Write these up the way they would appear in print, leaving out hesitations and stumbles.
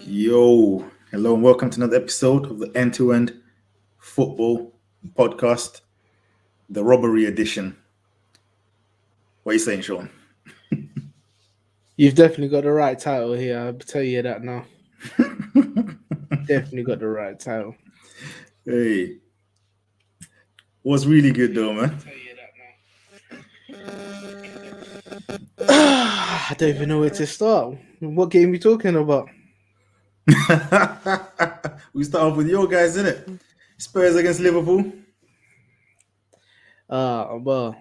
Yo, hello and welcome to another episode of the End-to-End Football Podcast, the Robbery Edition. What are you saying, Sean? You've definitely got the right title here. I'll tell you that now. Definitely got the right title. Hey, what's really good though, man? I don't even know where to start. What game are we talking about? We start off with your guys, innit? Spurs against Liverpool. Well,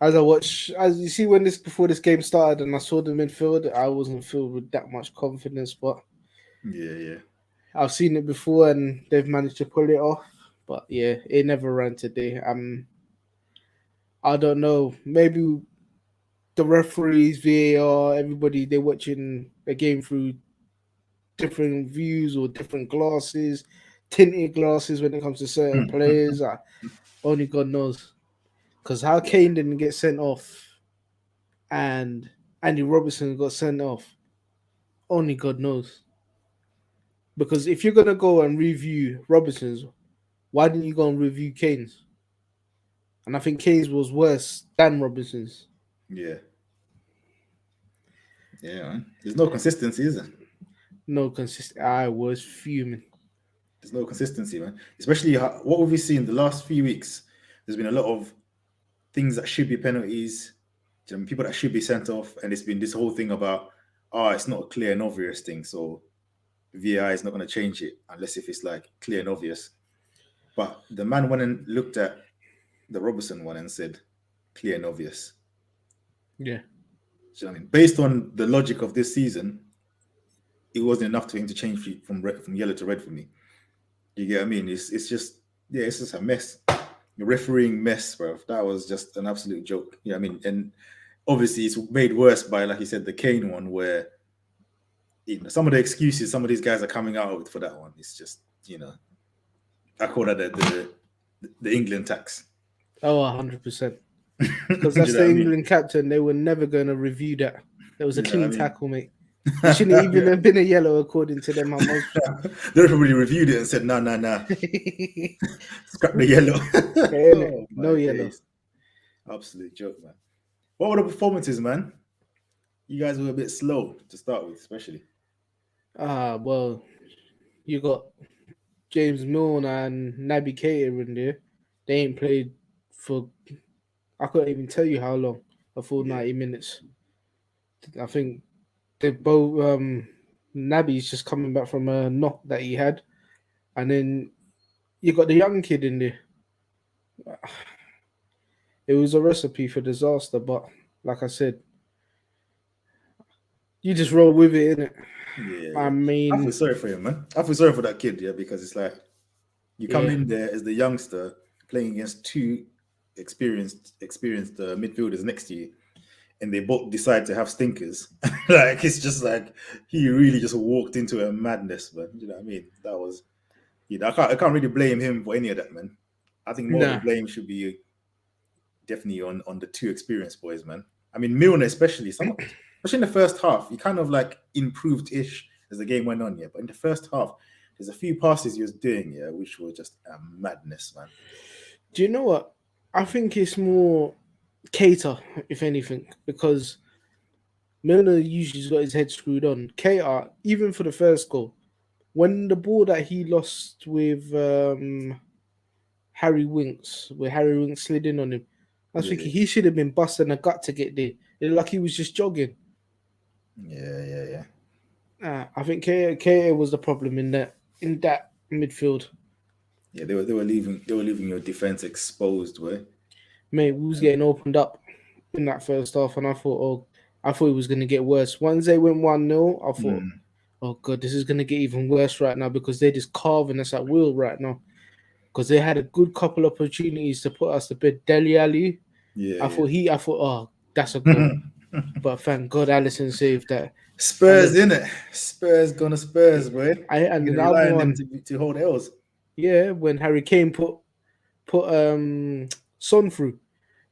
as you see, when before this game started and I saw the midfield, I wasn't filled with that much confidence. But Yeah. I've seen it before and they've managed to pull it off. But yeah, it never ran today. I don't know. Maybe the referees, VAR, everybody, they're watching the game through different views or different glasses, tinted glasses when it comes to certain players. Only God knows. Because how Yeah. Kane didn't get sent off and Andy Robertson got sent off, only God knows. Because if you're gonna go and review Robertson's, why didn't you go and review Kane's? And I think Kane's was worse than Robertson's. Yeah. Yeah, man. There's no consistency, is there? No consistent. I was fuming. There's no consistency, man. Especially what we've seen the last few weeks. There's been a lot of things that should be penalties, people that should be sent off, and it's been this whole thing about, it's not a clear and obvious thing, so VI is not going to change it unless if it's like clear and obvious. But the man went and looked at the Robertson one and said, clear and obvious. Yeah. Do you know what I mean? Based on the logic of this season, it wasn't enough for him to change from yellow to red for me. You get what I mean? It's just it's just a mess. The refereeing mess, bro. That was just an absolute joke. You know what I mean? And obviously it's made worse by, like you said, the Kane one, where some of the excuses some of these guys are coming out with for that one. It's just, I call that the England tax. Oh, 100%. Because Do you that's know the what I mean? England captain. They were never going to review that. That was a You know what I clean mean? tackle, mate. It shouldn't even have been a yellow, according to them. The referee reviewed it and said, nah, scrap the yellow. Oh No my yellow. days. Absolute joke, man. What were the performances, man? You guys were a bit slow to start with, especially. Well, you got James Milner and Naby Keita in there. They ain't played for, I couldn't even tell you how long, a full Yeah. 90 minutes. I think they both, Naby's just coming back from a knock that he had. And then you got the young kid in there. It was a recipe for disaster, but like I said, you just roll with it, innit? I Yeah. I feel mean, sorry for him, man. I feel sorry for that kid, yeah, because it's like you come yeah, in there as the youngster playing against two experienced midfielders next to you, and they both decide to have stinkers. Like it's just like he really just walked into a madness, man. You know what I mean? That was, I can't really blame him for any of that, man. I think more of the nah, blame should be definitely on the two experienced boys, man. I mean, Milner especially in the first half, he kind of like improved ish as the game went on, yeah. But in the first half, there's a few passes he was doing, yeah, which were just a madness, man. do you know what? I think it's more Cater, if anything, because Milner usually's got his head screwed on. Cater, even for the first goal, when the ball that he lost with Harry Winks, where Harry Winks slid in on him, I was Yeah, thinking he should have been busting a gut to get there. It looked like he was just jogging. yeah. I think Cater was the problem in that midfield. Yeah, they were leaving your defense exposed, way. Mate, we was getting opened up in that first half, and I thought it was going to get worse. Once they went 1-0, I thought, Mm, oh god, this is going to get even worse right now because they're just carving us at will right now. Because they had a good couple opportunities to put us to bed. Deli Ali, yeah. I thought, oh, that's a goal. But thank God Allison saved that. And Spurs then, in it. Spurs gonna Spurs, boy. and You're then gonna the other rely on them one, to hold L's. yeah, when Harry Kane put Son through.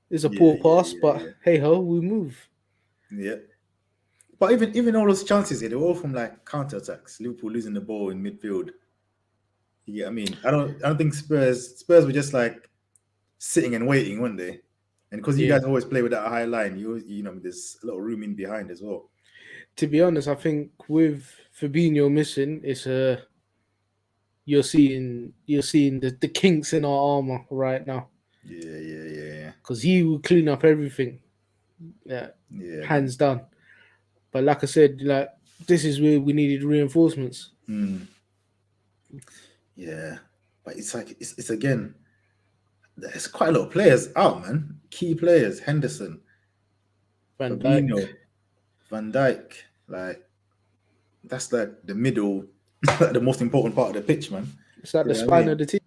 It's a Yeah, poor pass, but hey ho, we move. yeah. But even all those chances, they were all from like counter attacks. Liverpool losing the ball in midfield. Yeah, I mean, I don't think Spurs were just like sitting and waiting, weren't they? And because you Yeah. guys always play with that high line, there's a lot of room in behind as well. To be honest, I think with Fabinho missing, it's you're seeing the kinks in our armor right now Yeah, yeah, yeah, yeah, because he will clean up everything. Yeah, yeah, man. hands down. But like I said, like this is where we needed reinforcements. Mm, yeah, but it's like it's again. There's quite a lot of players out, man. Key players: Henderson, Van Dijk. Fabinho, Van Dijk. Like that's like the middle, the most important part of the pitch, man. It's like You the know what I spine of mean? the team.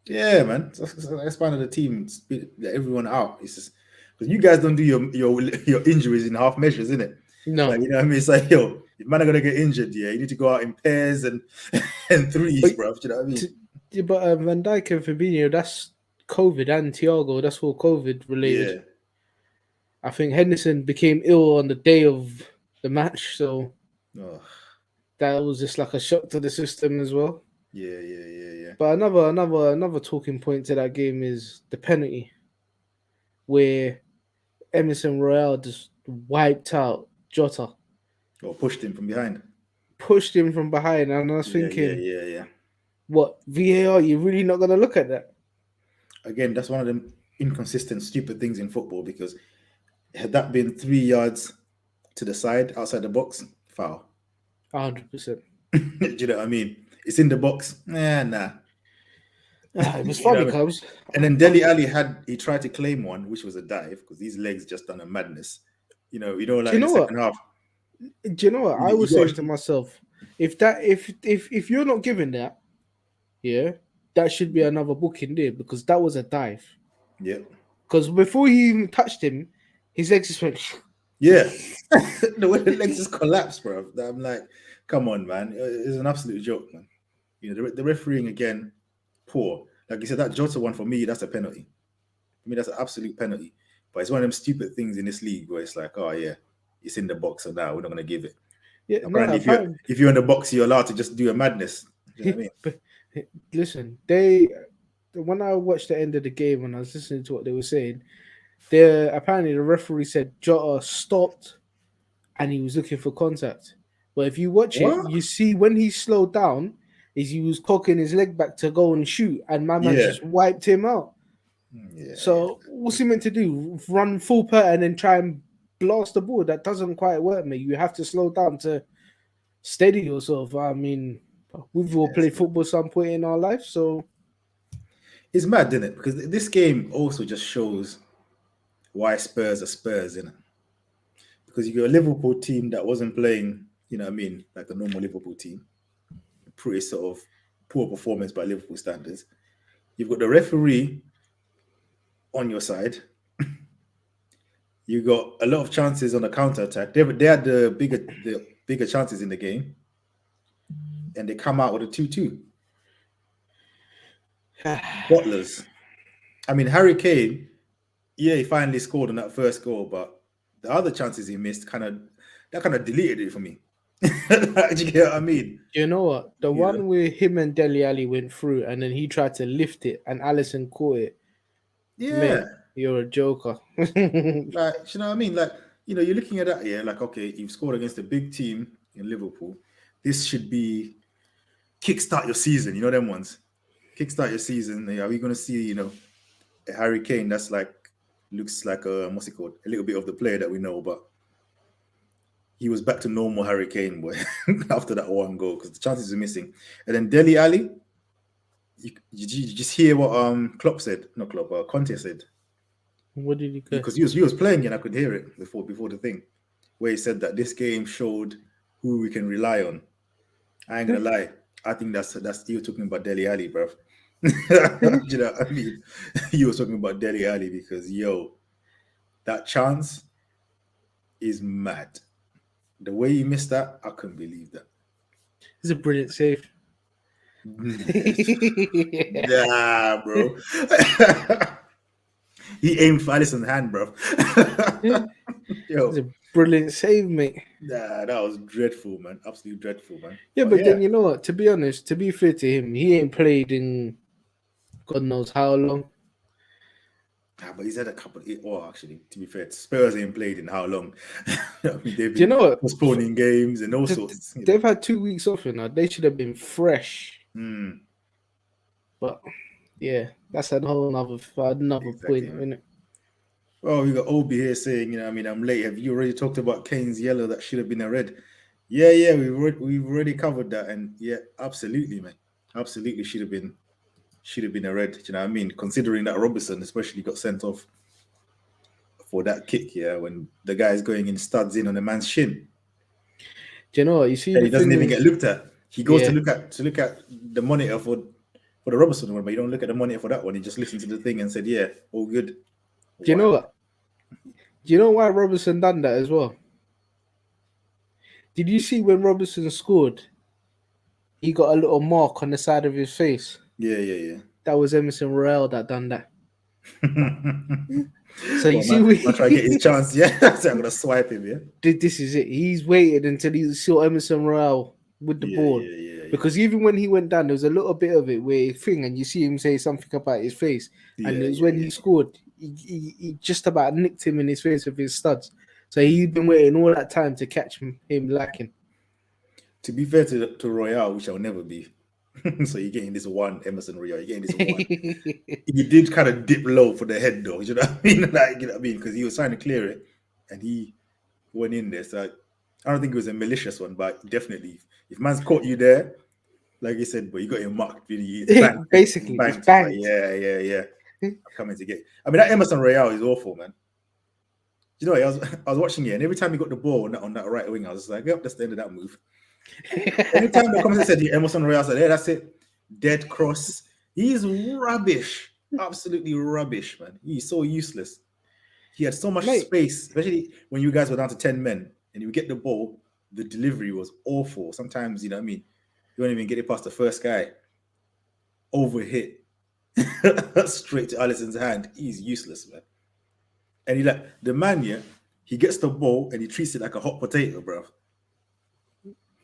Yeah, man. That's part of the team. Split everyone out. It's just because you guys don't do your injuries in half measures, isn't it? Like No, you know what I mean? It's like yo, if man are gonna get injured, yeah, you need to go out in pairs and and threes, but bro. You know what I mean? Van Dijk and Fabinho, that's COVID, and Thiago, that's all COVID related. Yeah. I think Henderson became ill on the day of the match, so Oh, that was just like a shock to the system as well. yeah, yeah, yeah, yeah. But another talking point to that game is the penalty where Emerson Royale just wiped out Jota, Or pushed him from behind. pushed him from behind, and I was Yeah, yeah, thinking, yeah, yeah. what VAR? You're really not gonna look at that? Again, that's one of them inconsistent, stupid things in football because had that been 3 yards to the side, outside the box, foul. 100%. Do you know what I mean? It's in the box. Nah. It was You know funny, what I mean? cubs. And then Deli Ali he tried to claim one, which was a dive because these legs just done a madness. Do Like you in the know what? second half, Do you know what? I you was got saying to myself, if you're not giving that, yeah, that should be another booking there because that was a dive. yeah, Because before he even touched him, his legs just went. yeah. The way the legs just collapsed, bro. I'm like, come on, man, it's an absolute joke, man. The refereeing again, poor. Like you said, that Jota one for me, that's a penalty. For me, that's an absolute penalty. But it's one of them stupid things in this league where it's like, oh yeah, it's in the box, so now we're not gonna give it. Yeah, no, Apparently, apparently. if you're in the box, you're allowed to just do a madness. Do you know what I mean? But listen, when I watched the end of the game and I was listening to what they were saying, apparently the referee said Jota stopped and he was looking for contact. But if you watch it, What? you see when he slowed down, is he was cocking his leg back to go and shoot, and my man Yeah. just wiped him out. Yeah. So what's he meant to do? Run full per and then try and blast the ball? That doesn't quite work, mate. You have to slow down to steady yourself. I mean, we've all played football some point in our life, so It's mad, isn't it? Because this game also just shows why Spurs are Spurs, innit? Because you got a Liverpool team that wasn't playing, you know what I mean, like a normal Liverpool team. Pretty sort of poor performance by Liverpool standards. You've got the referee on your side. You got a lot of chances on the counter attack. They had the bigger chances in the game, and they come out with a 2-2. Butlers. I mean, Harry Kane, yeah, he finally scored on that first goal, but the other chances he missed kind of deleted it for me. Do you get what I mean? you know what? The You know? one where him and Deli Ali went through, and then he tried to lift it, and Allison caught it. Yeah. Mate, you're a joker. Like, you know what I mean? Like, you're looking at that, yeah, like, okay, you've scored against a big team in Liverpool. This should be kickstart your season, them ones. Kickstart your season. Are we going to see, a Harry Kane that's like, looks like what's it called? A little bit of the player that we know, but he was back to normal Harry Kane, boy, after that one goal because the chances are missing. And then Deli Ali, you just hear what Klopp said, not Klopp, Conte said. What did he go? Because he was playing and I could hear it before the thing, where he said that this game showed who we can rely on. I ain't gonna lie, I think that's you talking about Dele Alli, bro. Do you know what I mean? He was talking about Dele Alli because that chance is mad. The way he missed that, I couldn't believe that. It's a brilliant save. Nah, bro. He aimed for Alisson's hand, bro. Yo, It's a brilliant save, mate. Nah, that was dreadful, man. Absolutely dreadful, man. Yeah, But but yeah, then you know what? To be honest, to be fair to him, he ain't played in God knows how long. but he's had a couple. Well, actually, to be fair, Spurs ain't played in how long? I mean, they've Do you been know what? postponing games and all sorts. They've had 2 weeks off, and they should have been fresh. Mm, But yeah, that's a whole another point, exactly, man. isn't it? Well, we got Obi here saying, I mean, I'm late. Have you already talked about Kane's yellow that should have been a red? Yeah, we've already covered that, and yeah, absolutely, man, absolutely should have been a red. Do you know what I mean? Considering that Robertson especially got sent off for that kick, yeah, when the guy's going in studs in on a man's shin, Do you know what? You see, and the he doesn't thing even get is, looked at. He goes yeah. to look at the monitor for the Robertson one, but you don't look at the monitor for that one. He just listened to the thing and said, "Yeah, all good." Do you know Wow. what? Do you know why Robertson done that as well? Did you see when Robertson scored? He got a little mark on the side of his face. Yeah. That was Emerson Royale that done that. So you Well, see, man try to get his chance. Yeah, so I'm gonna swipe him. Yeah, this is it. He's waited until he saw Emerson Royale with the ball. yeah. Because even when he went down, there was a little bit of it where thing, and you see him say something about his face, and it was when he scored, he just about nicked him in his face with his studs. So he'd been waiting all that time to catch him lacking. To be fair to Royale, which I'll never be. So you're getting this one Emerson Royale. You're getting this one. He did kind of dip low for the head though. You know what I mean? Like, you know what I mean? Because he was trying to clear it, and he went in there. So I don't think it was a malicious one, but definitely, if man's caught you there, like you said, but you got him marked. It's banked. It's Basically, it's banked. Like, banked. yeah. I'm coming to get. I mean, that Emerson Royale is awful, man. You know what? I was watching it, and every time he got the ball on that right wing, I was like, "Yep, that's the end of that move." Anytime the commentator said Emerson Royale said, "Yeah, that's it, dead cross." He's rubbish, absolutely rubbish, man. He's so useless. He had so much Mate, space, especially when you guys were down to 10 men and you get the ball. The delivery was awful. Sometimes, you know what I mean? You don't even get it past the first guy. Overhit straight to Allison's hand. He's useless, man. And he like the man, yeah, he gets the ball and he treats it like a hot potato, bro.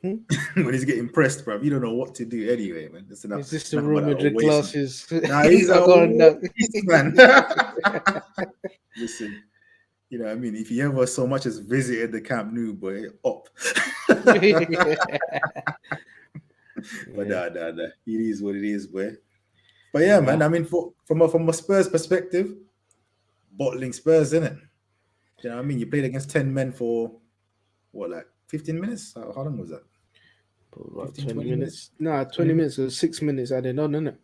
When he's getting pressed, bro, you don't know what to do anyway, man. That's enough. is this the Enough room about that with the waste, man. glasses? Nah, he's I a can't know. waste, man. Listen, you know what I mean? If he ever so much as visited the Camp Nou, boy, up. But nah. It is what it is, boy. But yeah, man. I mean, from a Spurs perspective, bottling Spurs, innit? You know what I mean? You played against 10 men for what, like 15 minutes? How long was that? About 15, 20 20 minutes. Nah, 20 minutes or 6 minutes added on, isn't it?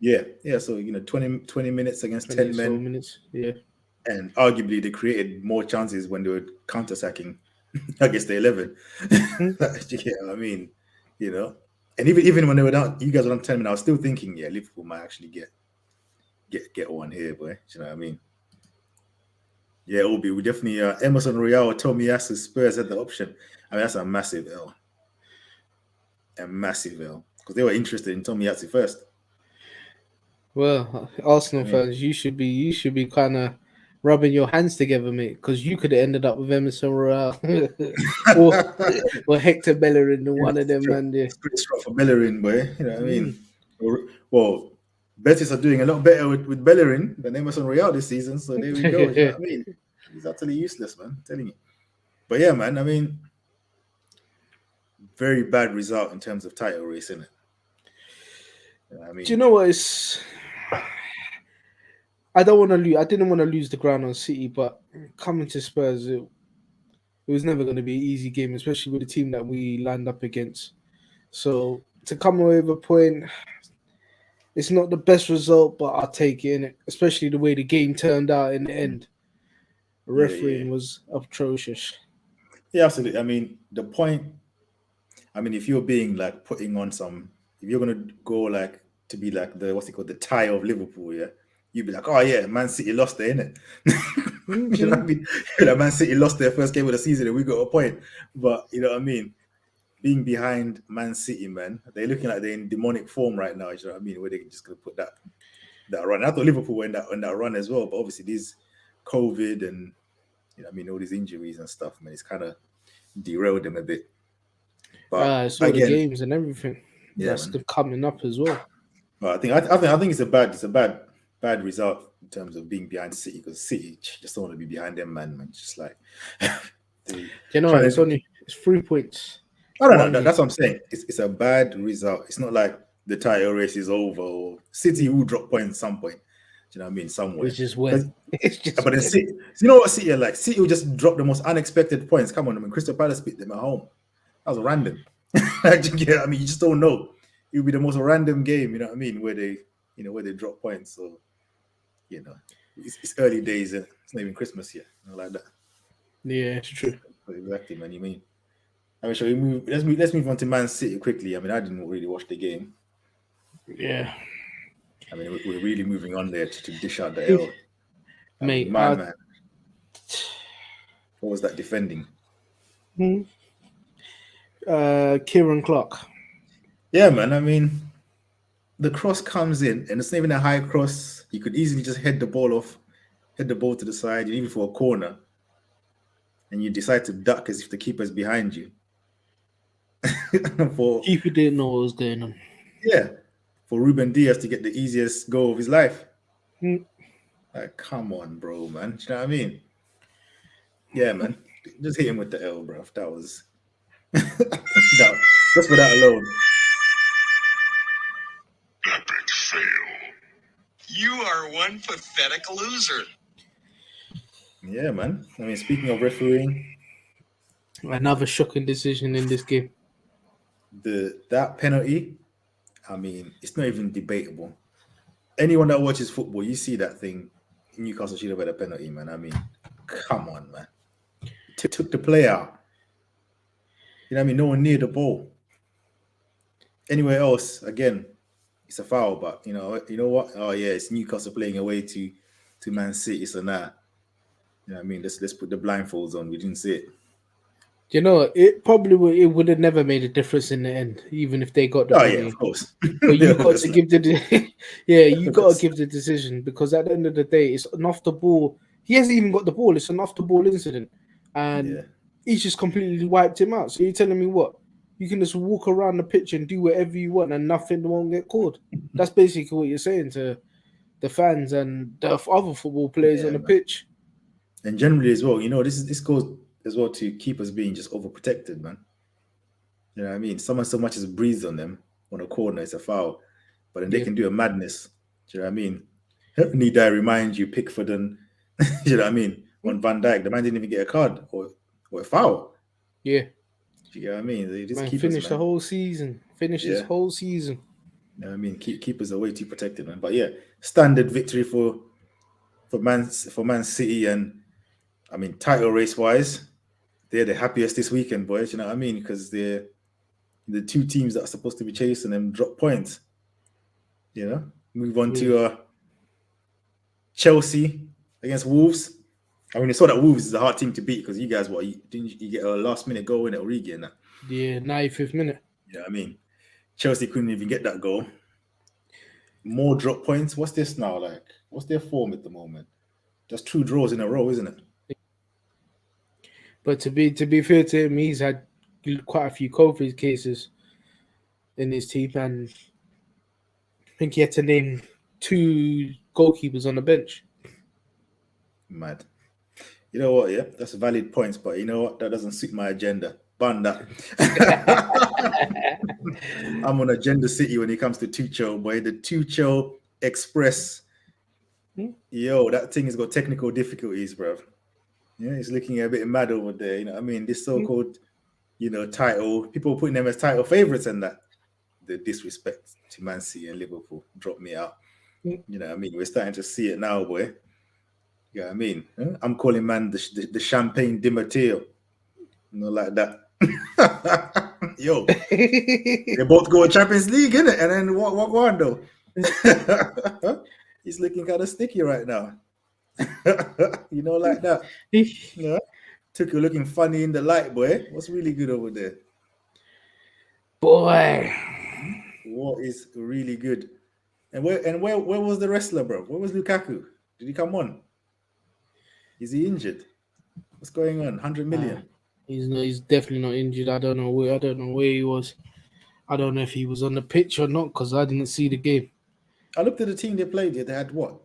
Yeah. So 20 minutes against 20 10 or so men, minutes. Yeah. and arguably they created more chances when they were counter-attacking against the 11. You get what I mean? You know, and even when they were down, you guys were on 10 men. I was still thinking, yeah, Liverpool might actually get one here, boy. Do you know what I mean? Yeah, Obi, we definitely Emerson Royale, Tomiyasu, Spurs had the option. I mean, that's a massive L. A massive L. Because they were interested in Tomiyasu first. Well, Arsenal I mean, fans, you should be kind of rubbing your hands together, mate, because you could have ended up with Emerson Royale or Hector Bellerin and one of them, man. There. straight shot for Bellerin, boy. You know what I Mm. mean? Well, Betis are doing a lot better with Bellerin than Emerson Royale this season. So there we go. You know what I mean? He's utterly useless, man. I'm telling you. But yeah, man. I mean, very bad result in terms of title race, isn't it? You know what I mean? Do you know what? I don't want to lose. I didn't want to lose the ground on City, but coming to Spurs, it was never going to be an easy game, especially with the team that we lined up against. So to come away with a point, it's not the best result, but I'll take it in it, especially the way the game turned out in the end. The Yeah. refereeing was atrocious. Yeah, absolutely. I mean, the point, I mean, if you're being like putting on some, if you're gonna go like to be like the what's it called, the tie of Liverpool, yeah, you'd be like, oh yeah, Man City lost there, innit? You know what I mean? Like, Man City lost their first game of the season and we got a point. But you know what I mean? Being behind Man City, man, they're looking like they're in demonic form right now. You know what I mean? Where they're just gonna put that run. I thought Liverpool were in that run as well, but obviously these COVID and You know, what I mean, all these injuries and stuff, man, it's kind of derailed them a bit. But I saw the again, games and everything yeah, that's man. coming up as well. But I think it's a bad result in terms of being behind City, because City just don't want to be behind them, man. Man, it's just like they You know, trying to. it's 3 points I don't know. only. That's what I'm saying. It's a bad result. It's not like the title race is over or City will drop points at some point. Do you know what I mean? Somewhere. It's just Because when. It's just but then when. City, you know what City are like? City will just drop the most unexpected points. Come on, I mean, Crystal Palace beat them at home. That was random. Yeah, I mean, you just don't know. It will be the most random game. You know what I mean? Where they drop points. So it's early days. It's not even Christmas yet. Not like that. Yeah, it's true. But exactly, man. You mean? I mean, shall we move? Let's move on to Man City quickly. I mean, I didn't really watch the game. Yeah, I mean, we're really moving on there to dish out the L. I mean, mate. my man, what was that defending? Kieran Clark. Yeah, man. I mean, the cross comes in, and it's not even a high cross. You could easily just head the ball off, head the ball to the side, even for a corner, and you decide to duck as if the keeper's behind you. for Keeper didn't know what was going on. yeah, for Ruben Diaz to get the easiest goal of his life. Mm. Like, come on, bro, man. Do you know what I mean? Yeah, man. Just hit him with the L, bro. That was that, just for that alone. Epic fail. You are one pathetic loser. Yeah, man. I mean, speaking of refereeing, Another shocking decision in this game. that penalty, I mean, it's not even debatable. Anyone that watches football, you see that thing. Newcastle should have had a penalty, man. I mean, come on, man. Took the play out. You know what I mean? No one near the ball. Anywhere else, again, it's a foul. But you know what? Oh yeah, it's Newcastle playing away to Man City. So nah, you know what I mean? Let's put the blindfolds on. We didn't see it. You know, it would have never made a difference in the end, even if they got the Oh yeah, of penalty. course. But you got That's to like, give you got to that's, give the decision, because at the end of the day, it's an off the ball. He hasn't even got the ball. It's an off the ball incident, and yeah, he's just completely wiped him out. So you're telling me what? You can just walk around the pitch and do whatever you want, and nothing won't get called. That's basically what you're saying to the fans and the other football players on yeah, the man. pitch. And generally as well, this goes as well to keepers being just overprotected, man. You know what I mean? Someone so much as breathes on them on a corner, it's a foul. But then they Yeah, can do a madness. Do you know what I mean? Need I remind you, Pickford and you know what I mean? On Van Dijk, the man didn't even get a card or a foul. yeah, Do you know what I mean? They just man. keepers, Finish the man. whole season. Finish his Yeah. whole season. You know what I mean? Keepers are way too protected, man. But yeah, standard victory for Man City, and I mean title race wise, they're the happiest this weekend, boys. You know what I mean? Because they're the two teams that are supposed to be chasing them drop points. Move on Yeah, to Chelsea against Wolves. I mean, I saw that Wolves is a hard team to beat, because you guys, didn't you get a last minute goal in Origi and that? yeah. 95th minute. You know what I mean? Chelsea couldn't even get that goal. More drop points. What's this now? Like, what's their form at the moment? Just 2 draws in a row, isn't it? But to be fair to him, he's had quite a few COVID cases in his team, and I think he had to name 2 goalkeepers on the bench. Mad. You know what? Yeah, that's valid points, but you know what? That doesn't suit my agenda. Ban that. I'm on Agenda City when it comes to Tuchel, boy. The Tuchel Express. Yo, that thing has got technical difficulties, bro. Yeah, he's looking a bit mad over there. You know what I mean? This so-called, title, people putting them as title favorites, and that the disrespect to Man City and Liverpool dropped me out. You know what I mean? We're starting to see it now, boy. You know what I mean? Huh? I'm calling man the champagne Di Matteo. Like that. Yo, they both go to Champions League, innit? And then what on though? He's looking kind of sticky right now. Like that. Yeah. Tuchel looking funny in the light, boy. What's really good over there? Boy, What is really good? And where was the wrestler, bro? Where was Lukaku? Did he come on? Is he injured? What's going on? 100 million. He's definitely not injured. I don't know where he was. I don't know if he was on the pitch or not because I didn't see the game. I looked at the team they played here. They had what?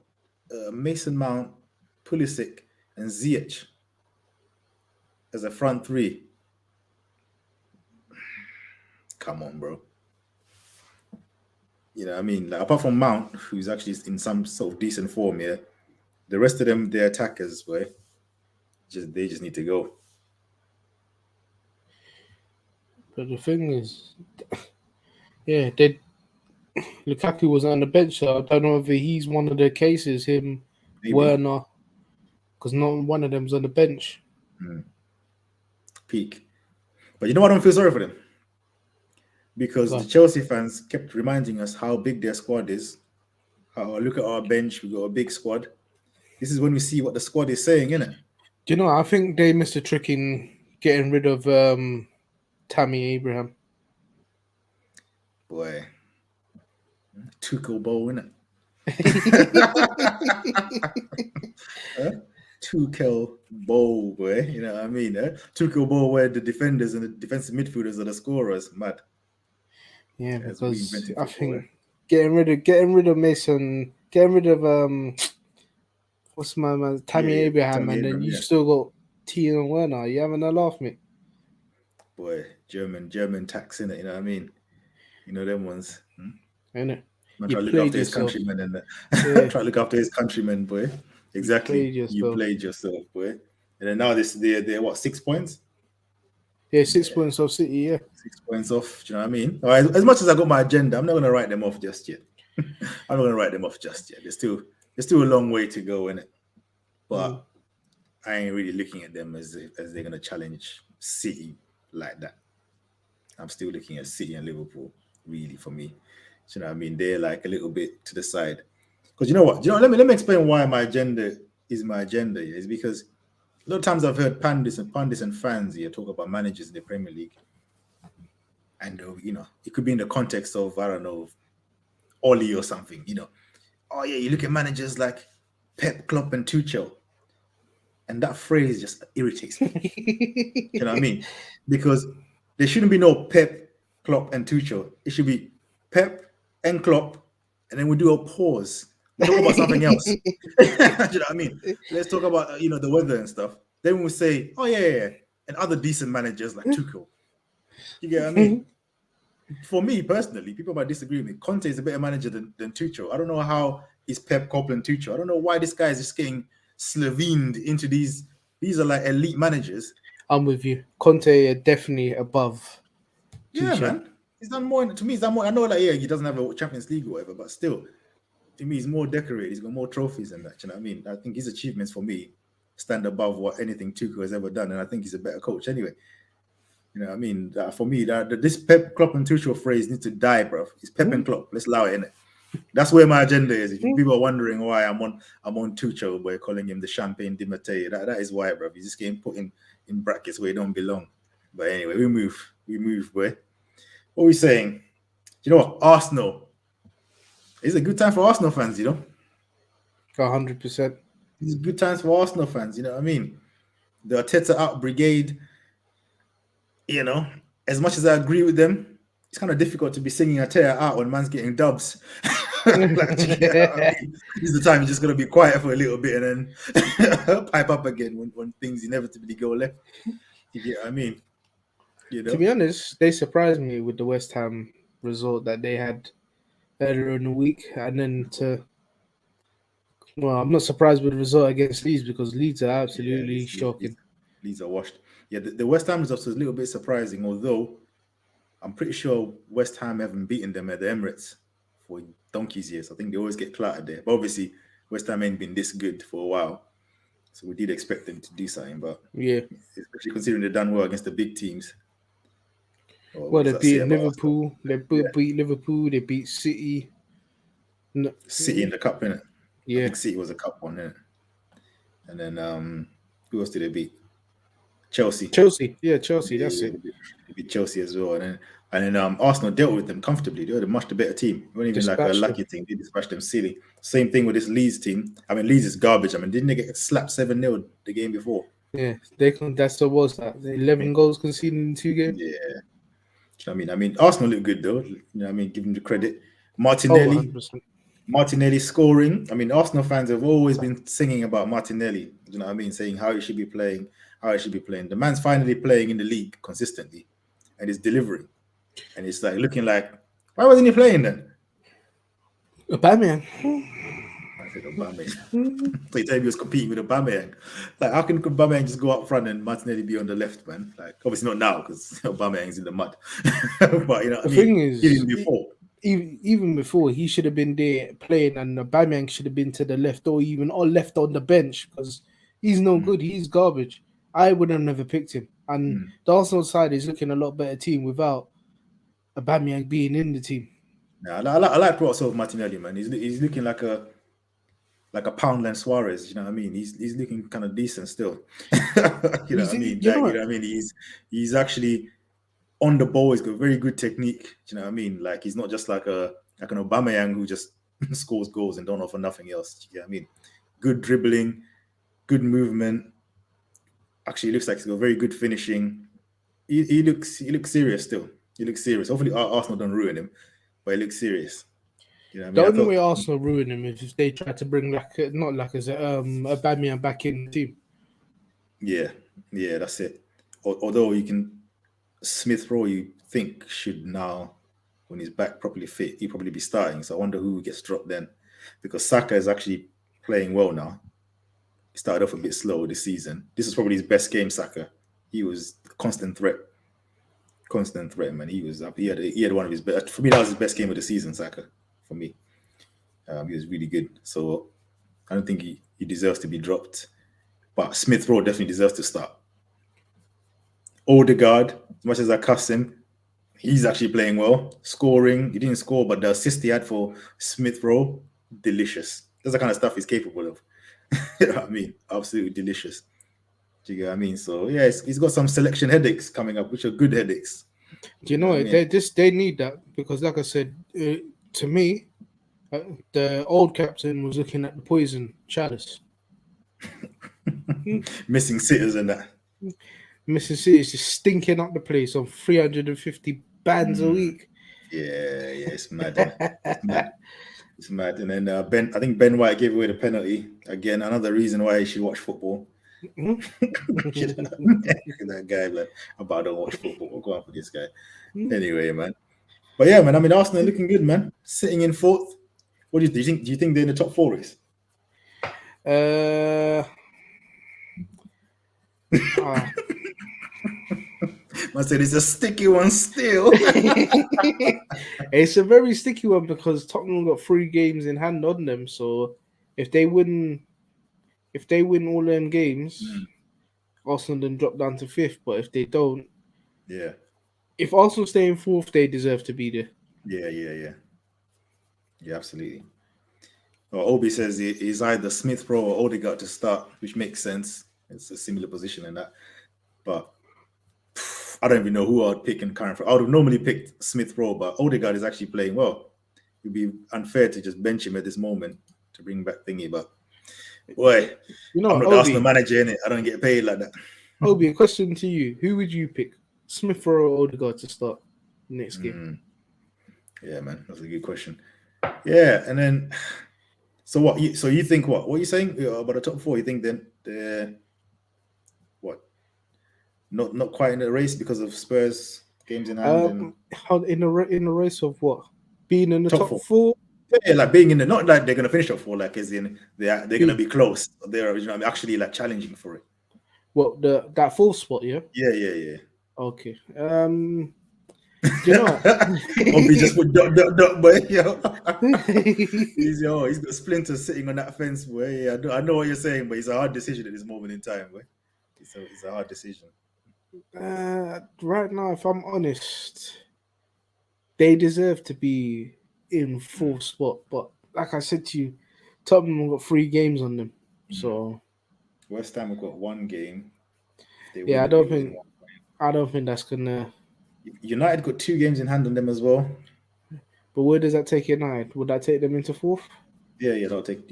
Mason Mount, Pulisic, and Ziyech as a front three. Come on, bro. You know what I mean? Like, apart from Mount, who's actually in some sort of decent form here, the rest of them, they're attackers, boy. They just need to go. But the thing is, yeah, Lukaku was on the bench, so I don't know if he's one of the cases, him, Maybe. Werner, because not one of them's on the bench. Peak. But you know what? I don't feel sorry for them. Because the Chelsea fans kept reminding us how big their squad is. How look at our bench, we got a big squad. This is when we see what the squad is saying, innit? Do you know, I think they missed a trick in getting rid of Tammy Abraham. Boy. Tuchel bowl, innit? Tuchel bowl, boy. You know what I mean? Tuchel bowl where the defenders and the defensive midfielders are the scorers. Mad. Yeah, because I think getting rid of Mason, getting rid of what's my man, Tammy Abraham, Tammy and Abraham, then you still got Tino Werner. You having a laugh, mate? Boy, German tax in it. You know what I mean? You know them ones. Innit? Man, try to look after his countrymen and try to look after his countrymen, boy. Exactly. You played yourself, boy. And then now they're what, 6 points? Yeah, 6 points off City, yeah. 6 points off, do you know what I mean? As much as I got my agenda, I'm not gonna write them off just yet. I'm not gonna write them off just yet. There's still a long way to go in it. But I ain't really looking at them as they're gonna challenge City like that. I'm still looking at City and Liverpool, really, for me. Do you know what I mean? They're like a little bit to the side. Because you know what? Let me explain why my agenda is my agenda. Is because a lot of times I've heard pundits and fans here talk about managers in the Premier League. And, you know, it could be in the context of, I don't know, Oli or something, you know. Oh, yeah, you look at managers like Pep, Klopp, and Tuchel. And that phrase just irritates me. You know what I mean? Because there shouldn't be no Pep, Klopp, and Tuchel. It should be Pep and Klopp, and then we do a pause. We talk about something else. Do you know what I mean? Let's talk about, you know, the weather and stuff. Then we'll say, oh, yeah, and other decent managers like Tuchel. You get what I mean? For me, personally, people might disagree with me. Conte is a better manager than Tuchel. I don't know how is Pep, Klopp, and Tuchel. I don't know why this guy is just getting Slovened into these. These are like elite managers. I'm with you. Conte are definitely above Yeah, Tuchel. man. He's done more. To me, he's done more. I know, like, yeah, he doesn't have a Champions League or whatever, but still, to me, he's more decorated. He's got more trophies than that. You know what I mean? I think his achievements for me stand above what anything Tuchel has ever done, and I think he's a better coach anyway. You know what I mean? For me, this Pep, Klopp, and Tuchel phrase needs to die, bro. It's Pep and Klopp. Let's allow it in it. That's where my agenda is. If people are wondering why I'm on Tuchel, by calling him the Champagne Di Matteo, that is why, bro. He's just getting put in brackets where he don't belong. But anyway, we move, boy. What are we saying? You know what? Arsenal. It's a good time for Arsenal fans, you know? 100%. It's good times for Arsenal fans, you know what I mean? The Arteta out brigade, you know, as much as I agree with them, it's kind of difficult to be singing Arteta out when man's getting dubs. Like, you know what I mean? This is the time you're just going to be quiet for a little bit and then pipe up again when things inevitably go left. You get what I mean? You know? To be honest, they surprised me with the West Ham result that they had earlier in the week. And then I'm not surprised with the result against Leeds because Leeds are absolutely shocking. Leeds are washed. Yeah, the West Ham result was a little bit surprising, although I'm pretty sure West Ham haven't beaten them at the Emirates for donkey's years. I think they always get clattered there. But obviously, West Ham ain't been this good for a while. So we did expect them to do something. But yeah, especially considering they've done well against the big teams. Well, they beat Liverpool. They beat Liverpool. They beat City. City in the cup, innit? Yeah. I think City was a cup one, innit? And then who else did they beat? Chelsea. Yeah, Chelsea. That's it. They beat Chelsea as well, and then Arsenal dealt with them comfortably. They were a much better team. It wasn't even like a lucky thing. They dispatched them silly. Same thing with this Leeds team. I mean, Leeds is garbage. I mean, didn't they get slapped 7-0 the game before? Yeah, they can. That's the worst. That 11 goals conceded in 2 games. Yeah. Do you know what I mean? Arsenal look good though. You know what I mean? Give them the credit. Oh, Martinelli, 100%. Martinelli scoring. I mean, Arsenal fans have always been singing about Martinelli. You know what I mean? Saying how he should be playing, how he should be playing. The man's finally playing in the league consistently, and he's delivering. And it's like looking like, why wasn't he playing then? Aubameyang. I said Aubameyang. So you tell me he was competing with Aubameyang. Like, how can Aubameyang just go up front and Martinelli be on the left, man? Like, obviously not now because Aubameyang's in the mud. But you know what I The mean? thing is, Even before. even before, he should have been there playing, and Aubameyang should have been to the left, or even or left on the bench, because he's no good. He's garbage. I would have never picked him. And the Arsenal side is looking a lot better team without Aubameyang being in the team. Yeah, I like what's of Martinelli, man. He's looking like a Poundland Suarez. You know what I mean? He's looking kind of decent still. You know what I mean? You know Like, you what? know what I mean? He's actually on the ball. He's got very good technique. You know what I mean? Like, he's not just like an Aubameyang who just scores goals and don't offer nothing else. You know what I mean? Good dribbling, good movement. Actually, it looks like he's got very good finishing. He looks serious still. He looks serious. Hopefully, Arsenal don't ruin him, but he looks serious. You know what I The mean? I only thought, way Arsenal ruin him is if they try to bring not Aubameyang back in the team. yeah, that's it. Although you can Smith Rowe, you think should now, when he's back properly fit, he'll probably be starting. So I wonder who gets dropped then, because Saka is actually playing well now. He started off a bit slow this season. This is probably his best game, Saka. He was a constant threat, man. He was up. He had one of his best. For me, that was his best game of the season, Saka. For me, he was really good. So I don't think he deserves to be dropped. But Smith Rowe definitely deserves to start. Odegaard, as much as I cuss him, he's actually playing well, scoring. He didn't score, but the assist he had for Smith Rowe, delicious. That's the kind of stuff he's capable of. You know what I mean? Absolutely delicious. Do you get what I mean? So yeah, he's got some selection headaches coming up, which are good headaches. Do you know what? They need that because, like I said, to me, the old captain was looking at the poison chalice. Missing sitters and that. Mississippi is just stinking up the place on 350 bands a week. Yeah, it's mad. It's mad. It's mad. And then I think Ben White gave away the penalty again. Another reason why you should watch football. That guy, man. About to watch football. We'll go on for this guy. Anyway, man. But yeah, man. I mean, Arsenal looking good, man. Sitting in fourth. What do you think? Do you think they're in the top four race? I said it's a sticky one still. It's a very sticky one because Tottenham got 3 games in hand on them. So if they win all them games, Arsenal then drop down to 5th. But if they don't, yeah. If Arsenal stay in 4th, they deserve to be there. Yeah, absolutely. Well, Obi says he's either Smith Rowe or Odegaard to start, which makes sense. It's a similar position in that. But I don't even know who I'd pick in current. I would have normally picked Smith Rowe, but Odegaard is actually playing well. It'd be unfair to just bench him at this moment to bring back thingy. But boy, you know, I'm not the Arsenal manager, innit? I don't get paid like that. Obi, a question to you: who would you pick, Smith Rowe or Odegaard, to start next game? Yeah, man, that's a good question. Yeah, and then so what? So you think what? What are you saying about the top 4? You think then they're what? Not quite in the race because of Spurs games in hand. In the race of what? Being in the top 4? Yeah, like being in the, not like they're gonna finish top 4, like as in they're gonna be close. They're, you know, actually like challenging for it. What, that 4th spot? Yeah. Yeah. Okay. You know, Obi just put dot, boy. He's got splinters sitting on that fence, boy. Yeah, I know what you're saying, but it's a hard decision at this moment in time, boy. It's a hard decision. Right now, if I'm honest, they deserve to be in 4th spot. But like I said to you, Tottenham have got 3 games on them. So West Ham have got 1 game. Yeah, I don't think that's gonna. United got 2 games in hand on them as well. But where does that take United? Would that take them into 4th? Yeah, that'll take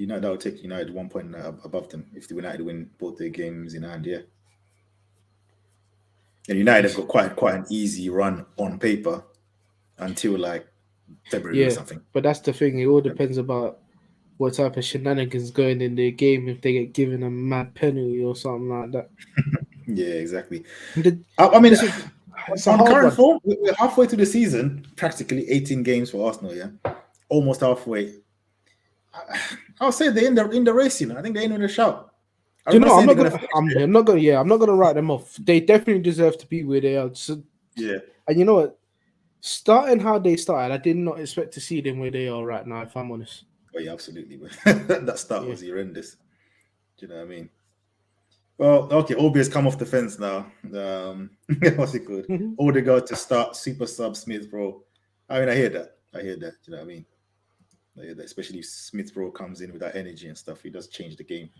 United 1 point above them if the United win both their games in hand. Yeah. And United have got quite an easy run on paper until like February or Yeah, something. but that's the thing. It all depends about what type of shenanigans going in their game if they get given a mad penalty or something like that. Yeah, exactly. The- I mean, it's a on hard current one. form, we're halfway through the season, practically 18 games for Arsenal. Yeah, almost halfway. I'll say they're in the race. I think they're in the shout. Do you I'm not know? saying they're gonna finish there. I'm not gonna. Yeah, I'm not gonna write them off. They definitely deserve to be where they are. So, Yeah, and you know what? Starting how they started, I did not expect to see them where they are right now. If I'm honest. oh yeah, absolutely. That start Yeah. was horrendous. Do you know what I mean? Well, okay, Obi has come off the fence now. What's it called? Mhm. Odegaard to start, super sub Smith, bro. I mean, I hear that. Do you know what I mean? I hear that, especially if Smith, bro, comes in with that energy and stuff. He does change the game.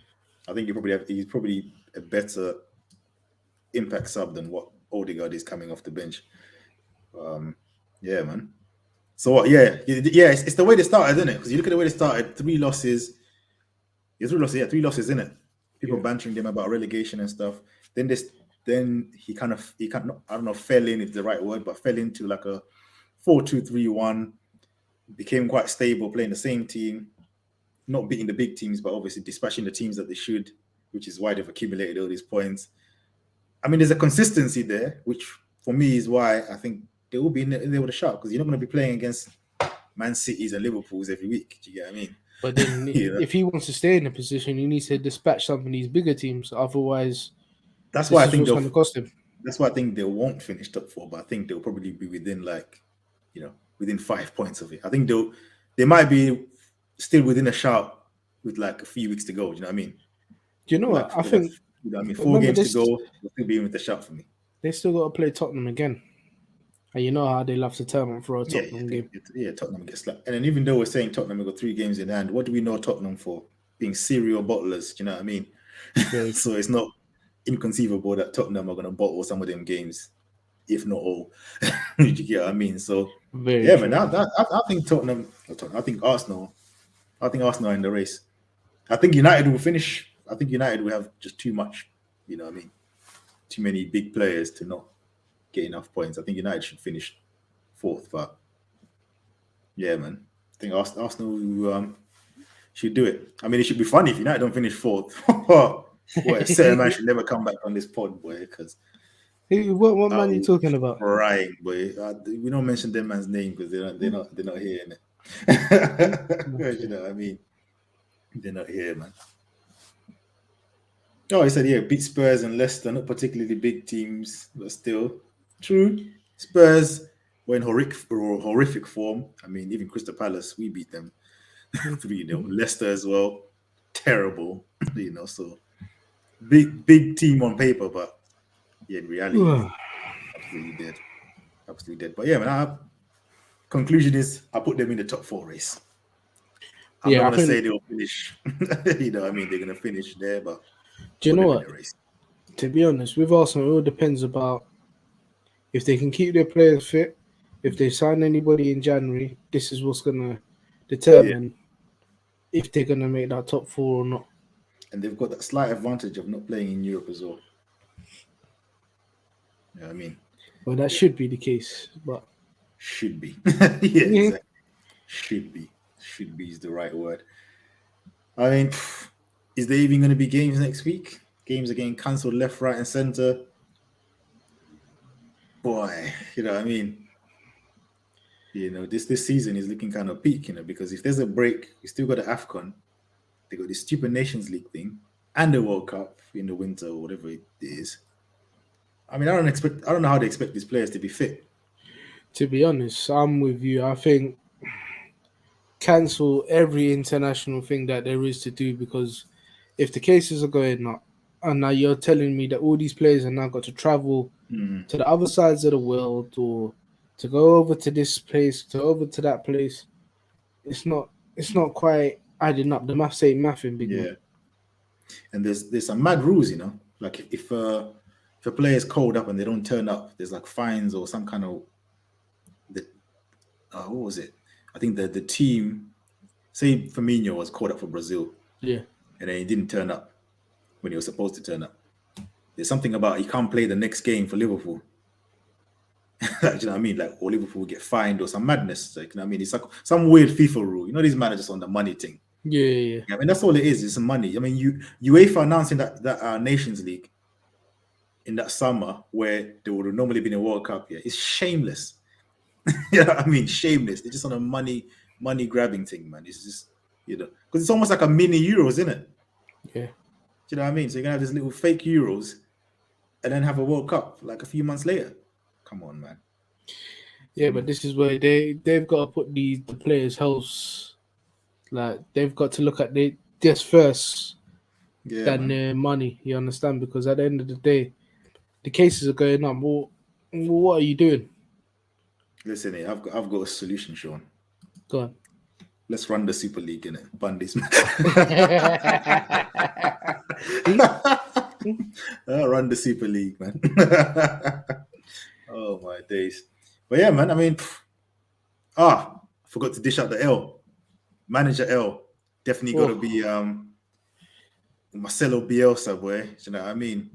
I think he's probably a better impact sub than what Odegaard is coming off the bench. Yeah, man. So what? Yeah, it's the way they started, isn't it? Because you look at the way they started, 3 losses. Yeah, 3 losses. Yeah, 3 losses, isn't it? People Yeah. bantering them about relegation and stuff. Then he kind of I don't know, fell in, if the right word, but fell into like a 4-2-3-1. Became quite stable, playing the same team, not beating the big teams, but obviously dispatching the teams that they should, which is why they've accumulated all these points. I mean, there's a consistency there, which for me is why I think they will be in there with a shot, because you're not going to be playing against Man Cities and Liverpools every week. Do you get what I mean? But then, You know? if he wants to stay in a position, he needs to dispatch some of these bigger teams. Otherwise, That's this why I is think what's going to cost him. That's why I think they won't finish top 4, but I think they'll probably be within within 5 points of it. I think they might be still within a shout with like a few weeks to go. Do you know what I mean? Do you know what? I think. You know what I mean? 4 Remember games to this. go, they'll still be in with the shout for me. They still got to play Tottenham again, and you know how they love to turn up for a Yeah, Tottenham game. Tottenham gets slapped. And then even though we're saying Tottenham have got 3 games in hand, what do we know Tottenham for? Being serial bottlers. Do you know what I mean? Very So it's not inconceivable that Tottenham are going to bottle some of them games, if not all. You get what I mean? So Very yeah, true. man. I think I think Arsenal are in the race. I think United will finish. I think United will have just too much. You know what I mean? Too many big players to not get enough points. I think United should finish 4th, but yeah, man. I think Arsenal should do it. I mean, it should be funny if United don't finish 4th. Boy, a certain man should never come back on this pod, boy, because What man are you talking about? crying, boy. We don't mention them man's name because they're not here, innit? You know what I mean? They're not here, man. Oh, he said, yeah, beat Spurs and Leicester, not particularly big teams, but still true. Spurs were in horrific form. I mean, even Crystal Palace, we beat them 3-0. Leicester as well, terrible. So big team on paper, but yeah, in reality, absolutely dead. But yeah, man. Conclusion is, I put them in the top 4 race. I'm not gonna say they'll finish. You know what I mean? They're gonna finish there, but do you know what? In the race. To be honest, with Arsenal, it all depends about if they can keep their players fit. If they sign anybody in January, this is what's gonna determine if they're gonna make that top 4 or not. And they've got that slight advantage of not playing in Europe as well. You know what I mean? Well, that should be the case, but should be. Exactly. Should be is the right word. I mean, is there even going to be games next week? Games are getting cancelled left, right, and center. Boy, you know what I mean? This season is looking kind of peak, because if there's a break, you still got the AFCON. They got the stupid Nations League thing and the World Cup in the winter or whatever it is. I mean, I don't know how they expect these players to be fit. To be honest, I'm with you. I think cancel every international thing that there is to do, because if the cases are going up and now you're telling me that all these players have now got to travel to the other sides of the world or to go over to this place, to over to that place, it's not quite adding up. The maths ain't mathing, big man. And there's some mad rules, like if a player is called up and they don't turn up, there's like fines or some kind of what was it? I think the team, say Firmino was called up for Brazil, yeah, and then he didn't turn up when he was supposed to turn up. there's something about he can't play the next game for Liverpool. Like, you know what I mean? Like, or Liverpool will get fined or some madness. Like, you know what I mean? It's like some weird FIFA rule. You know, these managers on the money thing. Yeah. I mean, that's all it is. It's some money. I mean, UEFA announcing that Nations League in that summer where they would have normally been in World Cup. Yeah, it's shameless. You know what I mean? Shameless. They're just on a money grabbing thing, man. It's just, you know, because it's almost like a mini Euros, isn't it? Yeah. Do you know what I mean? So you're gonna have this little fake Euros and then have a World Cup like a few months later. Come on, man. Yeah, but this is where they've got to put the players' health. Like they've got to look at this first Yeah, than man. their money. You understand? Because at the end of the day, the cases are going up. Well, what are you doing? Listen, here, I've got a solution, Sean. Go on. Let's run the Super League, innit? Bun this man. Run the Super League, man. Oh my days. But yeah, man, I mean, I forgot to dish out the L. Manager L. Definitely got to be Marcelo Bielsa, boy. Do you know what I mean?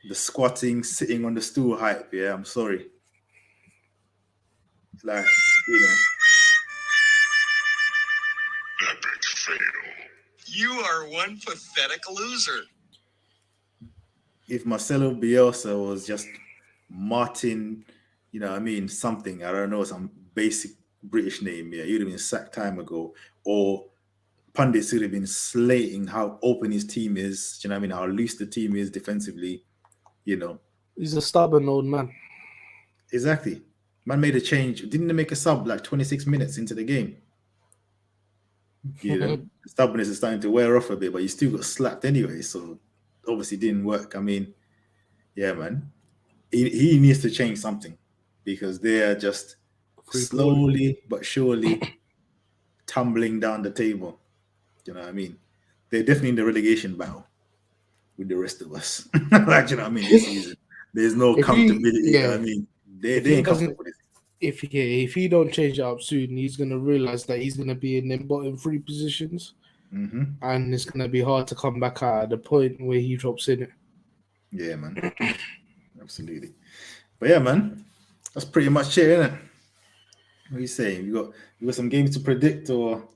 The squatting, sitting on the stool hype. Yeah, I'm sorry. Like, you know. Epic fail. You are one pathetic loser. If Marcelo Bielsa was just Martin, you know what I mean, something, I don't know, some basic British name, yeah, he'd have been sacked time ago. Or pundits would have been slating how open his team is, you know what I mean, how loose the team is defensively, you know. He's a stubborn old man. Exactly. Man made a change. Didn't they make a sub like 26 minutes into the game? You know, stubbornness is starting to wear off a bit, but you still got slapped anyway. So obviously didn't work. I mean, yeah, man. He needs to change something because they are just slowly but surely tumbling down the table. You know what I mean? They're definitely in the relegation battle with the rest of us. Like, you know what I mean? This season, there's no comfortability. You know what I mean? They ain't comfortable with it. If he don't change it up soon, he's gonna realize that he's gonna be in them bottom three positions, and it's gonna be hard to come back out at the point where he drops in it. Yeah, man. Absolutely. But yeah, man, that's pretty much it, isn't it? What are you saying? You got some games to predict or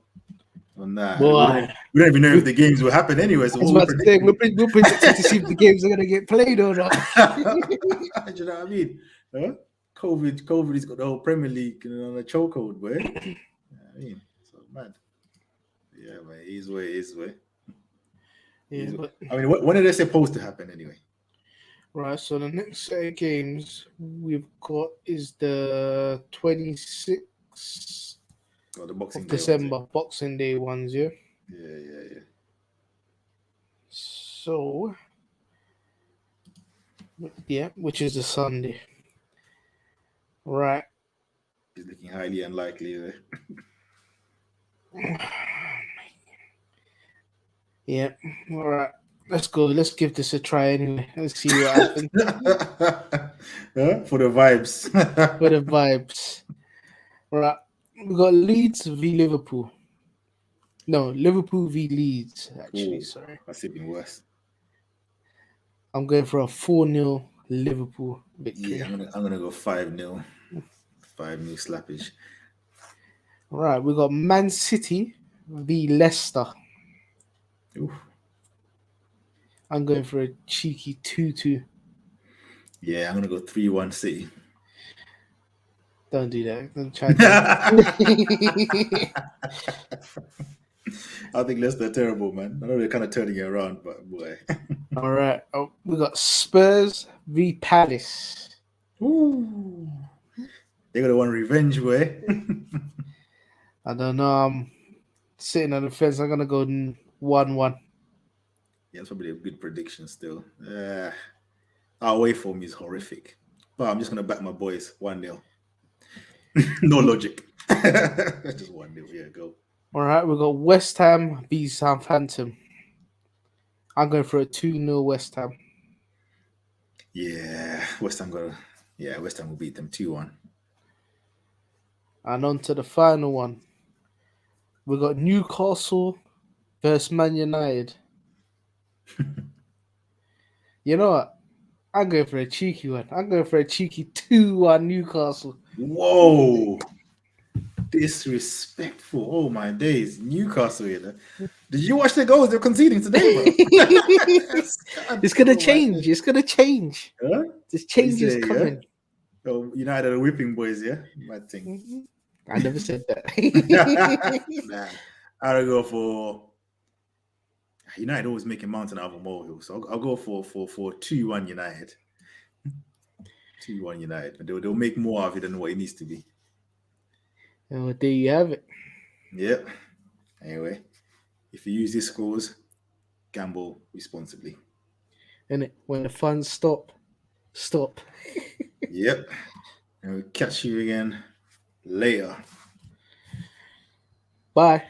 nah? Boy, we don't even know if the games will happen anyway. So we're predicting to see if the games are gonna get played or not. Do you know what I mean? Huh? COVID has got the whole Premier League on a chokehold, boy. I mean, so mad. Yeah, man, his way. Yeah, but I mean, when are they supposed to happen anyway? right. So the next set of games we've got is the 26th The Boxing of Day December, ones, Boxing Day ones. Yeah. Yeah. So, yeah, which is a Sunday. Right. It's looking highly unlikely. Yeah. All right. Let's go. Let's give this a try anyway. Let's see what happens. For the vibes. For the vibes. Right. We got Leeds v Liverpool. No, Liverpool v Leeds, actually. Ooh, sorry. that's even worse. I'm going for a 4-0 Liverpool victory. Yeah, I'm gonna go 5-0. 5-0 slappage. Right, we got Man City v Leicester. Oof. I'm going for a cheeky 2-2. Yeah, I'm gonna go 3-1 City. Don't do that. Don't try to. I think Leicester are terrible, man. I know they're kind of turning it around, but boy. All right. We got Spurs v Palace. Ooh. They're gonna want revenge, boy. I don't know. I'm sitting on the fence. I'm gonna go 1-1. Yeah, it's probably a good prediction still. Our away form is horrific. But I'm just gonna back my boys 1-0. No logic. Just 1-0. Yeah, go. All right, we got West Ham v Southampton. I'm going for a 2-0 West Ham. Yeah, West Ham will beat them 2-1. And on to the final one. We got Newcastle versus Man United. You know what? I'm going for a cheeky one. I'm going for a cheeky 2-1 Newcastle. Whoa. Disrespectful. Oh my days. Newcastle here. Did you watch the goals they're conceding today, bro? It's gonna Oh, my change. days. It's gonna change. Huh? This What change you is say, coming. yeah? Oh, United are whipping boys, yeah? Mad thing. Mhm. I never said that. Nah. I'll go for United always making mountain out of a molehill. So I'll go for 2-1 United. 2-1 United. They'll make more of it than what it needs to be. Oh, there you have it. Yep. Anyway, if you use these scores, gamble responsibly. And when the fun stop. Yep. And we'll catch you again later. Bye.